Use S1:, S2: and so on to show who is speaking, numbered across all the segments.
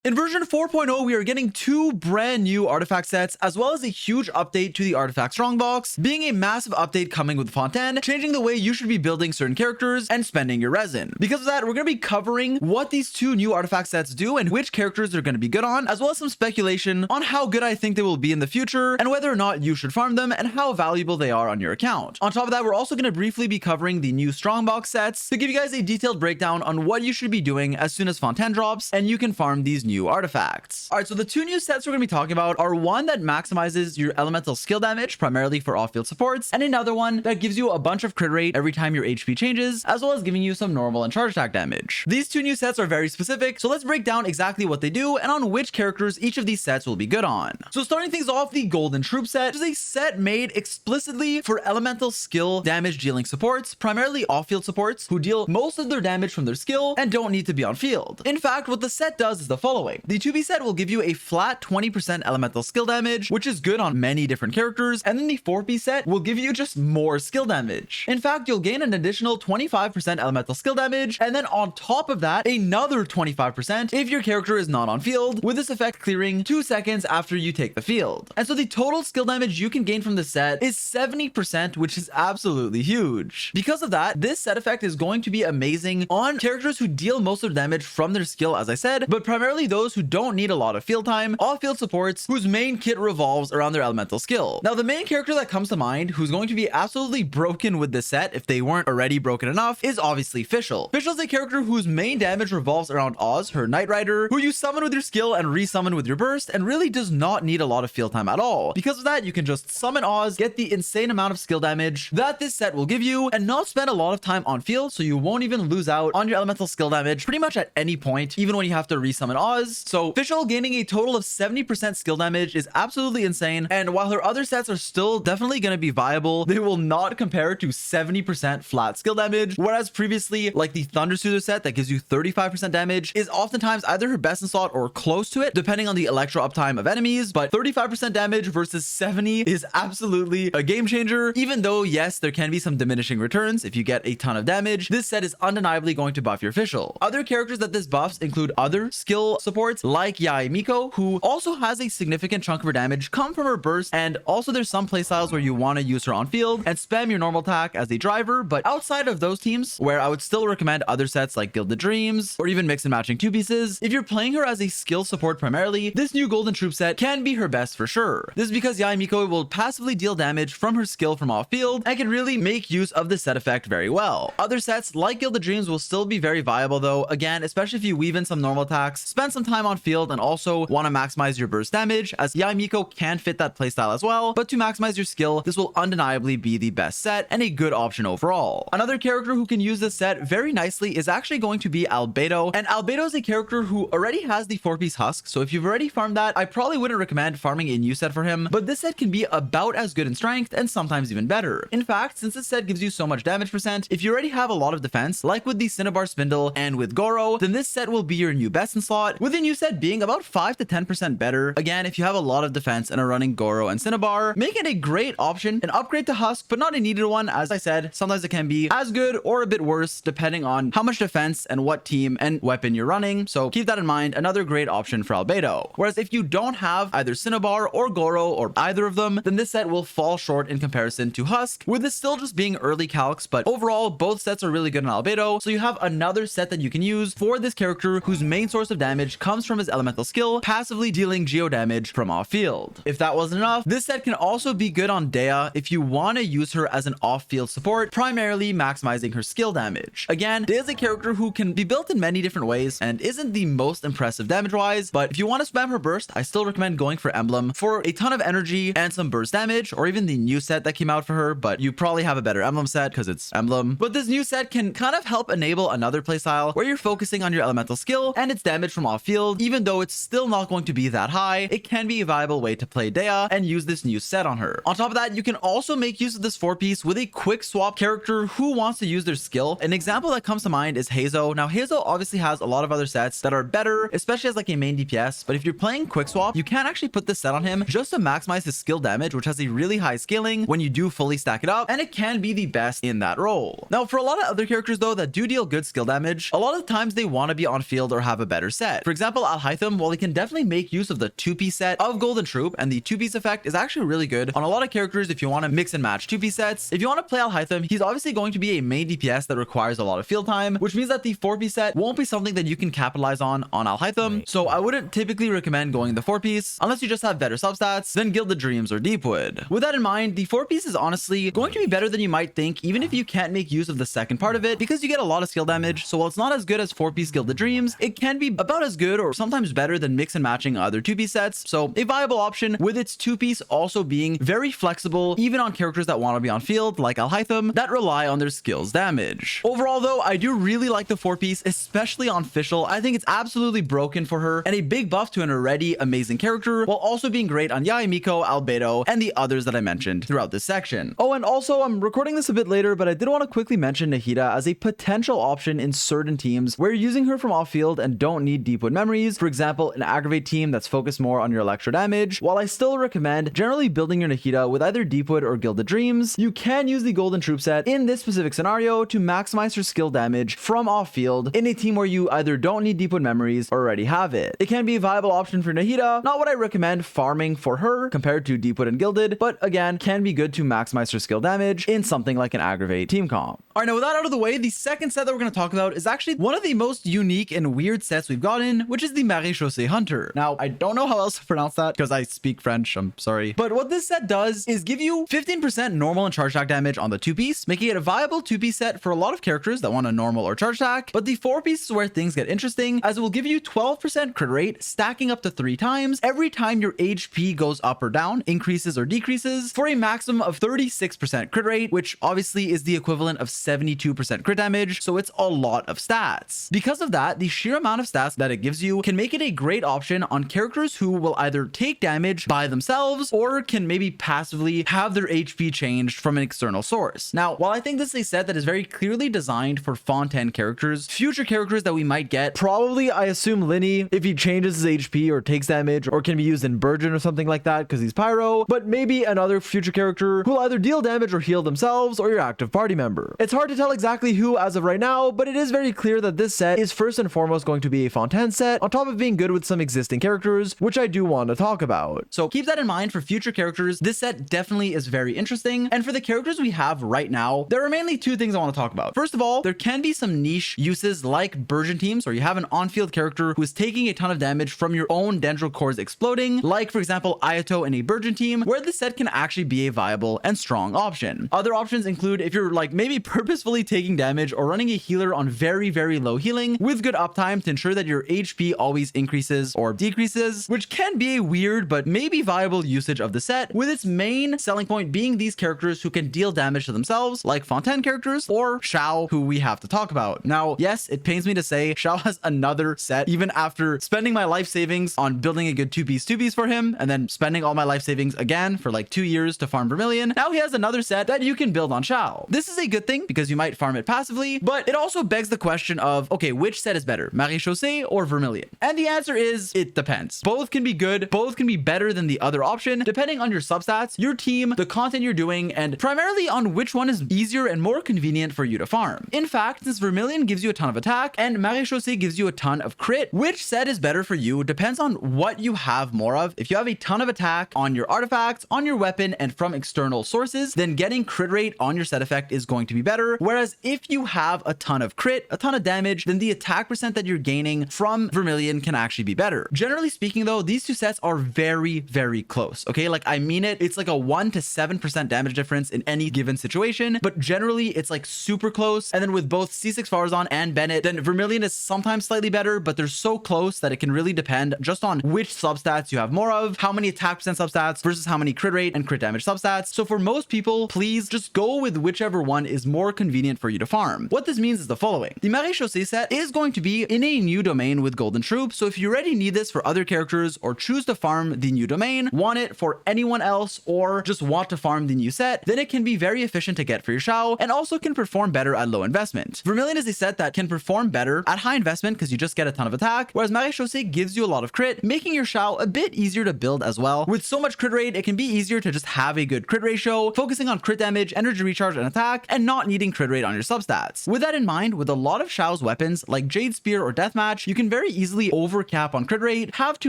S1: In version 4.0, we are getting 2 brand new artifact sets, as well as a huge update to the artifact strongbox, being a massive update coming with Fontaine, changing the way you should be building certain characters and spending your resin. Because of that, we're going to be covering what these 2 new artifact sets do and which characters they're going to be good on, as well as some speculation on how good I think they will be in the future and whether or not you should farm them and how valuable they are on your account. On top of that, we're also going to briefly be covering the new Strongbox sets to give you guys a detailed breakdown on what you should be doing as soon as Fontaine drops and you can farm these new artifacts. All right, so the 2 new sets we're going to be talking about are one that maximizes your elemental skill damage, primarily for off-field supports, and another one that gives you a bunch of crit rate every time your HP changes, as well as giving you some normal and charge attack damage. These 2 new sets are very specific, so let's break down exactly what they do and on which characters each of these sets will be good on. So starting things off, the Golden Troupe set is a set made explicitly for elemental skill damage dealing supports, primarily off-field supports who deal most of their damage from their skill and don't need to be on field. In fact, what the set does is the following. The 2B set will give you a flat 20% elemental skill damage, which is good on many different characters, and then the 4B set will give you just more skill damage. In fact, you'll gain an additional 25% elemental skill damage, and then on top of that, another 25% if your character is not on field, with this effect clearing 2 seconds after you take the field. And so the total skill damage you can gain from this set is 70%, which is absolutely huge. Because of that, this set effect is going to be amazing on characters who deal most of their damage from their skill, as I said, but primarily those who don't need a lot of field time, off-field supports whose main kit revolves around their elemental skill. Now, the main character that comes to mind who's going to be absolutely broken with this set, if they weren't already broken enough, is obviously Fischl. Fischl is a character whose main damage revolves around Oz, her Knight Rider, who you summon with your skill and resummon with your burst, and really does not need a lot of field time at all. Because of that, you can just summon Oz, get the insane amount of skill damage that this set will give you, and not spend a lot of time on field, so you won't even lose out on your elemental skill damage pretty much at any point, even when you have to resummon Oz. So Fischl gaining a total of 70% skill damage is absolutely insane, and while her other sets are still definitely going to be viable, they will not compare to 70% flat skill damage, whereas previously, like the Thunder Soother set that gives you 35% damage is oftentimes either her best in slot or close to it, depending on the electro uptime of enemies, but 35% damage versus 70 is absolutely a game changer. Even though, yes, there can be some diminishing returns if you get a ton of damage, this set is undeniably going to buff your Fischl. Other characters that this buffs include other skill supports like Miko, who also has a significant chunk of her damage come from her burst, and also there's some playstyles where you want to use her on field and spam your normal attack as a driver, but outside of those teams, where I would still recommend other sets like Gilded Dreams or even mix and matching 2 pieces, if you're playing her as a skill support primarily, this new Golden Troupe set can be her best for sure. This is because Miko will passively deal damage from her skill from off field and can really make use of the set effect very well. Other sets like Gilded Dreams will still be very viable though, again, especially if you weave in some normal attacks, spend some time on field, and also want to maximize your burst damage, as Miko can fit that playstyle as well. But to maximize your skill, this will undeniably be the best set and a good option overall. Another character who can use this set very nicely is actually going to be Albedo, and Albedo is a character who already has the 4-piece husk, so if you've already farmed that, I probably wouldn't recommend farming a new set for him, but this set can be about as good in strength and sometimes even better. In fact, since this set gives you so much damage percent, if you already have a lot of defense, like with the Cinnabar Spindle and with Goro, then this set will be your new best in slot, with the new set being about 5 to 10% better. Again, if you have a lot of defense and are running Goro and Cinnabar, make it a great option, an upgrade to Husk, but not a needed one. As I said, sometimes it can be as good or a bit worse depending on how much defense and what team and weapon you're running, so keep that in mind. Another great option for Albedo. Whereas if you don't have either Cinnabar or Goro or either of them, then this set will fall short in comparison to Husk, with it still just being early calcs, but overall both sets are really good in Albedo, so you have another set that you can use for this character whose main source of damage comes from his elemental skill, passively dealing geo damage from off field. If that wasn't enough, this set can also be good on Dea if you want to use her as an off-field support, primarily maximizing her skill damage. Again, Dea is a character who can be built in many different ways and isn't the most impressive damage-wise, but if you want to spam her burst, I still recommend going for Emblem for a ton of energy and some burst damage, or even the new set that came out for her, but you probably have a better Emblem set because it's Emblem. But this new set can kind of help enable another playstyle where you're focusing on your elemental skill and its damage from off field. Even though it's still not going to be that high, it can be a viable way to play Dea and use this new set on her. On top of that, you can also make use of this 4-piece with a quick swap character who wants to use their skill. An example that comes to mind is Hazo. Now, Hazo obviously has a lot of other sets that are better, especially as like a main DPS, but if you're playing quick swap, you can actually put this set on him just to maximize his skill damage, which has a really high scaling when you do fully stack it up, and it can be the best in that role. Now, for a lot of other characters though that do deal good skill damage, a lot of times they want to be on field or have a better set. For example, Alhaitham, while he can definitely make use of the 2-piece set of Golden Troupe, and the 2-piece effect is actually really good on a lot of characters if you want to mix and match 2-piece sets. If you want to play Alhaitham, he's obviously going to be a main DPS that requires a lot of field time, which means that the 4-piece set won't be something that you can capitalize on Alhaitham. So I wouldn't typically recommend going the 4-piece unless you just have better substats than Gilded Dreams or Deepwood. With that in mind, the 4-piece is honestly going to be better than you might think, even if you can't make use of the second part of it, because you get a lot of skill damage. So while it's not as good as 4-piece Gilded Dreams, it can be about as good or sometimes better than mix and matching other 2-piece sets. So a viable option, with its 2-piece also being very flexible even on characters that want to be on field like Alhaitham that rely on their skills damage. Overall though, I do really like the 4-piece, especially on Fischl. I think it's absolutely broken for her and a big buff to an already amazing character, while also being great on Yae Miko, Albedo, and the others that I mentioned throughout this section. Oh, and also I'm recording this a bit later, but I did want to quickly mention Nahida as a potential option in certain teams where you're using her from off field and don't need Deepwood memories. For example, an aggravate team that's focused more on your electro damage. While I still recommend generally building your Nahida with either Deepwood or Gilded Dreams, you can use the Golden Troupe set in this specific scenario to maximize her skill damage from off field in a team where you either don't need Deepwood memories or already have it. It can be a viable option for Nahida, not what I recommend farming for her compared to Deepwood and Gilded, but again, can be good to maximize her skill damage in something like an aggravate team comp. All right, now with that out of the way, the second set that we're going to talk about is actually one of the most unique and weird sets we've gotten, which is the Marechausee Hunter. Now, I don't know how else to pronounce that because I speak French, I'm sorry. But what this set does is give you 15% normal and charge attack damage on the 2-piece, making it a viable 2-piece set for a lot of characters that want a normal or charge attack. But the 4-piece is where things get interesting, as it will give you 12% crit rate, stacking up to 3 times every time your HP goes up or down, increases or decreases, for a maximum of 36% crit rate, which obviously is the equivalent of 72% crit damage, so it's a lot of stats. Because of that, the sheer amount of stats that it gives you can make it a great option on characters who will either take damage by themselves or can maybe passively have their HP changed from an external source. Now, while I think this is a set that is very clearly designed for Fontaine characters, future characters that we might get, probably I assume Linny, if he changes his HP or takes damage, or can be used in Burgeon or something like that because he's Pyro, but maybe another future character who'll either deal damage or heal themselves, or your active party member. It's hard to tell exactly who as of right now, but it is very clear that this set is first and foremost going to be a Fontaine set, on top of being good with some existing characters, which I do want to talk about. So keep that in mind for future characters. This set definitely is very interesting, and for the characters we have right now, there are mainly 2 things I want to talk about. First of all, there can be some niche uses like Burgeon teams, where you have an on-field character who is taking a ton of damage from your own dendro cores exploding, like for example Ayato in a Burgeon team, where this set can actually be a viable and strong option. Other options include if you're like maybe purposefully taking damage or running a healer on very low healing with good uptime to ensure that your HP always increases or decreases, which can be a weird but maybe viable usage of the set, with its main selling point being these characters who can deal damage to themselves, like Fontaine characters or Xiao, who we have to talk about. Now, yes, it pains me to say Xiao has another set, even after spending my life savings on building a good 2-piece for him, and then spending all my life savings again for like 2 years to farm Vermilion. Now he has another set that you can build on Xiao. This is a good thing because you might farm it passively, but it also begs the question of, okay, which set is better, Marechausee or Vermilion? And the answer is, it depends. Both can be good, both can be better than the other option, depending on your substats, your team, the content you're doing, and primarily on which one is easier and more convenient for you to farm. In fact, since Vermilion gives you a ton of attack and Marechausee gives you a ton of crit, which set is better for you depends on what you have more of. If you have a ton of attack on your artifacts, on your weapon, and from external sources, then getting crit rate on your set effect is going to be better. Whereas if you have a ton of crit, a ton of damage, then the attack percent that you're gaining from Vermilion can actually be better. Generally speaking though, these 2 sets are very close, okay? Like I mean it, it's like a 1 to 7% damage difference in any given situation, but generally it's like super close. And then with both C6 Farazan and Bennett, then Vermilion is sometimes slightly better, but they're so close that it can really depend just on which substats you have more of, how many attack percent substats versus how many crit rate and crit damage substats. So for most people, please just go with whichever one is more convenient for you to farm. What this means is the following. The Marechausee set is going to be in a new domain with Golden Troupe, so if you already need this for other characters or choose to farm the new domain, want it for anyone else, or just want to farm the new set, then it can be very efficient to get for your Xiao and also can perform better at low investment. Vermilion is a set that can perform better at high investment because you just get a ton of attack, whereas Marechausee gives you a lot of crit, making your Xiao a bit easier to build as well. With so much crit rate, it can be easier to just have a good crit ratio, focusing on crit damage, energy recharge, and attack, and not needing crit rate on your substats. With that in mind, with a lot of Xiao's weapons like Jade Spear or Deathmatch, you can very very easily overcap on crit rate, have too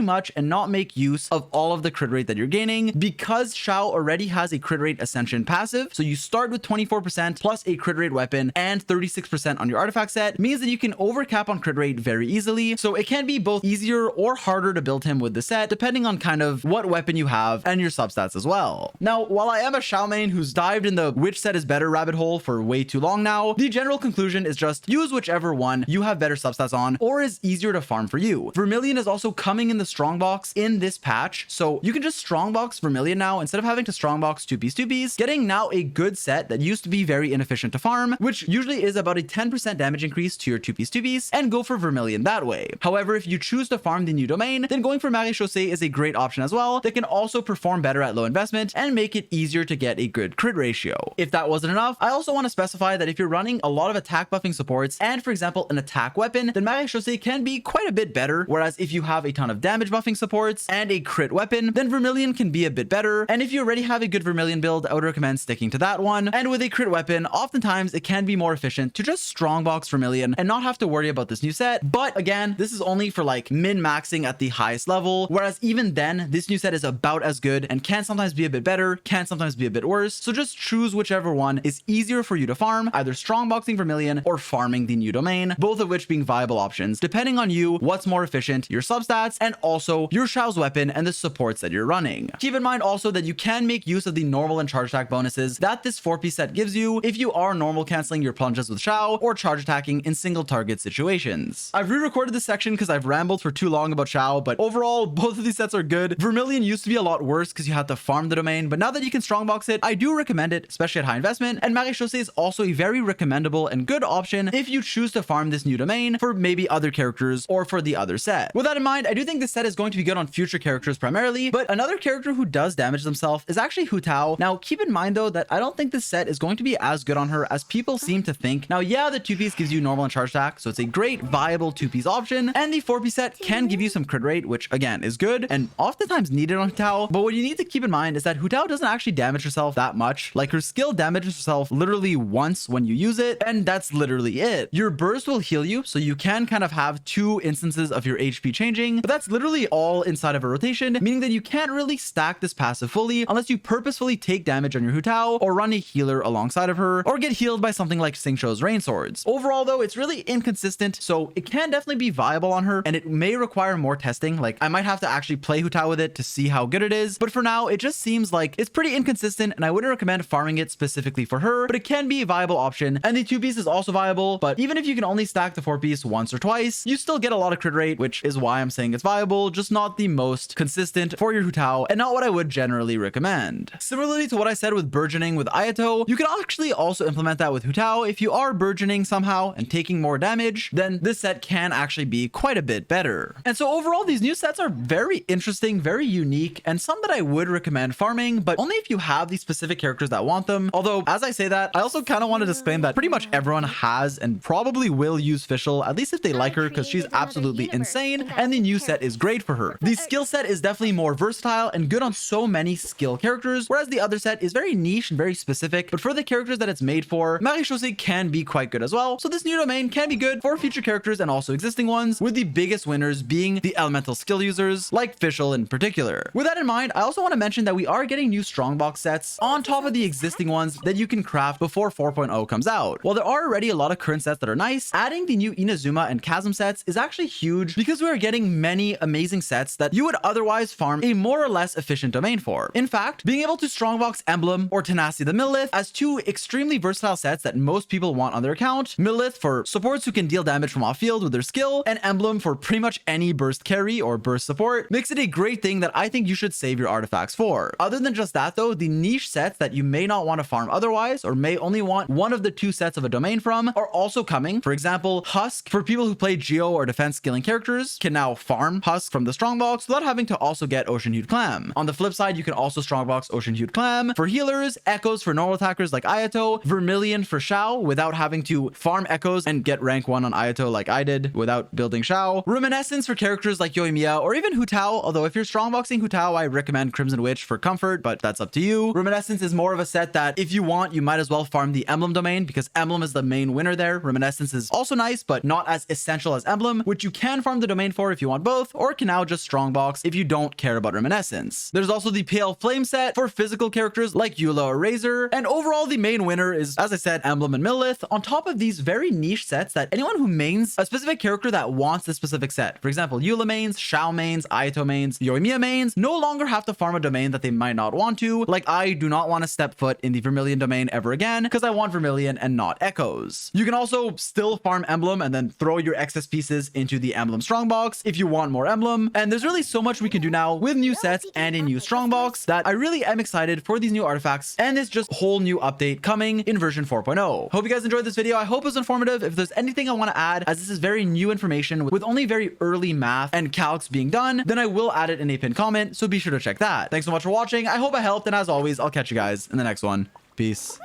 S1: much, and not make use of all of the crit rate that you're gaining, because Xiao already has a crit rate ascension passive. So you start with 24% plus a crit rate weapon and 36% on your artifact set, means that you can overcap on crit rate very easily. So it can be both easier or harder to build him with the set, depending on kind of what weapon you have and your substats as well. Now, while I am a Xiao main who's dived in the which set is better rabbit hole for way too long now, the general conclusion is just use whichever one you have better substats on or is easier to farm for you. Vermilion is also coming in the Strongbox in this patch, so you can just Strongbox Vermilion now instead of having to Strongbox 2Ps, getting now a good set that used to be very inefficient to farm, which usually is about a 10% damage increase to your 2Ps, and go for Vermilion that way. However, if you choose to farm the new domain, then going for Marechausee is a great option as well that can also perform better at low investment and make it easier to get a good crit ratio. If that wasn't enough, I also want to specify that if you're running a lot of attack buffing supports and, for example, an attack weapon, then Marechausee can be quite a bit better, whereas if you have a ton of damage buffing supports and a crit weapon, then Vermilion can be a bit better. And if you already have a good Vermilion build, I would recommend sticking to that one. And with a crit weapon, oftentimes it can be more efficient to just Strongbox Vermilion and not have to worry about this new set. But again, this is only for like min-maxing at the highest level, whereas even then, this new set is about as good and can sometimes be a bit better, can sometimes be a bit worse. So just choose whichever one is easier for you to farm, either Strongboxing Vermilion or farming the new domain, both of which being viable options, depending on you, what's more efficient, your substats, and also your Xiao's weapon and the supports that you're running. Keep in mind also that you can make use of the normal and charge attack bonuses that this 4-piece set gives you if you are normal canceling your plunges with Xiao or charge attacking in single target situations. I've re-recorded this section because I've rambled for too long about Xiao, but overall, both of these sets are good. Vermilion used to be a lot worse because you had to farm the domain, but now that you can Strongbox it, I do recommend it, especially at high investment, and Marechausee is also a very recommendable and good option if you choose to farm this new domain for maybe other characters or for the other set. With that in mind, I do think this set is going to be good on future characters primarily, but another character who does damage themselves is actually Hu Tao. Now, keep in mind though that I don't think this set is going to be as good on her as people seem to think. Now, yeah, the 2-piece gives you normal and charge attack, so it's a great viable 2-piece option, and the 4-piece set can give you some crit rate, which again is good and oftentimes needed on Hu Tao. But what you need to keep in mind is that Hu Tao doesn't actually damage herself that much. Like, her skill damages herself literally once when you use it, and that's literally it. Your burst will heal you, so you can kind of have 2 instances of your HP changing, but that's literally all inside of a rotation, meaning that you can't really stack this passive fully unless you purposefully take damage on your Hu Tao or run a healer alongside of her or get healed by something like Xingqiu's Rain Swords. Overall though, it's really inconsistent, so it can definitely be viable on her and it may require more testing. Like, I might have to actually play Hu Tao with it to see how good it is, but for now it just seems like it's pretty inconsistent and I wouldn't recommend farming it specifically for her, but it can be a viable option. And the 2-piece is also viable, but even if you can only stack the 4-piece once or twice, you still get a lot of crit rate, which is why I'm saying it's viable, just not the most consistent for your Hu Tao and not what I would generally recommend. Similarly to what I said with burgeoning with Ayato, you can actually also implement that with Hu Tao. If you are burgeoning somehow and taking more damage, then this set can actually be quite a bit better. And so overall, these new sets are very interesting, very unique, and some that I would recommend farming, but only if you have these specific characters that want them. Although, as I say that, I also kind of want to disclaim that pretty much everyone has and probably will use Fischl, at least if they like her, because she's absolutely insane, and the new set is great for her. The skill set is definitely more versatile and good on so many skill characters, whereas the other set is very niche and very specific, but for the characters that it's made for, Marechausee can be quite good as well. So this new domain can be good for future characters and also existing ones, with the biggest winners being the elemental skill users, like Fischl in particular. With that in mind, I also want to mention that we are getting new Strongbox sets on top of the existing ones that you can craft before 4.0 comes out. While there are already a lot of current sets that are nice, adding the new Inazuma and Chasm sets is actually huge because we are getting many amazing sets that you would otherwise farm a more or less efficient domain for. In fact, being able to Strongbox Emblem or Tenacity the Millith as 2 extremely versatile sets that most people want on their account, Millith for supports who can deal damage from off field with their skill, and Emblem for pretty much any burst carry or burst support, makes it a great thing that I think you should save your artifacts for. Other than just that though, the niche sets that you may not want to farm otherwise, or may only want one of the 2 sets of a domain from, are also coming. For example, Husk for people who play Geo or defense scaling characters can now farm Husk from the Strongbox without having to also get Ocean Hued Clam. On the flip side, you can also Strongbox Ocean Hued Clam for healers, Echoes for normal attackers like Ayato, Vermilion for Xiao without having to farm Echoes and get rank 1 on Ayato like I did without building Xiao, Reminiscence for characters like Yoimiya or even Hu Tao, although if you're Strongboxing Hu Tao, I recommend Crimson Witch for comfort, but that's up to you. Reminiscence is more of a set that if you want, you might as well farm the Emblem domain because Emblem is the main winner there. Reminiscence is also nice, but not as essential as Emblem. which you can farm the domain for if you want both, or can now just Strongbox if you don't care about Reminiscence. There's also the Pale Flame set for physical characters like Eula or Razor, and overall the main winner is, as I said, Emblem and Millith, on top of these very niche sets that anyone who mains a specific character that wants this specific set, for example, Eula mains, Xiao mains, Ayato mains, Yoimiya mains, no longer have to farm a domain that they might not want to. Like, I do not want to step foot in the Vermilion domain ever again because I want Vermilion and not Echoes. You can also still farm Emblem and then throw your excess pieces into the Emblem Strongbox if you want more Emblem, and there's really so much we can do now with new sets and a new Strongbox that I really am excited for these new artifacts and this just whole new update coming in version 4.0. Hope you guys enjoyed this video. I hope it was informative. If there's anything I want to add, as this is very new information with only very early math and calcs being done, then I will add it in a pinned comment, so be sure to check that. Thanks so much for watching. I hope I helped, and as always, I'll catch you guys in the next one. Peace.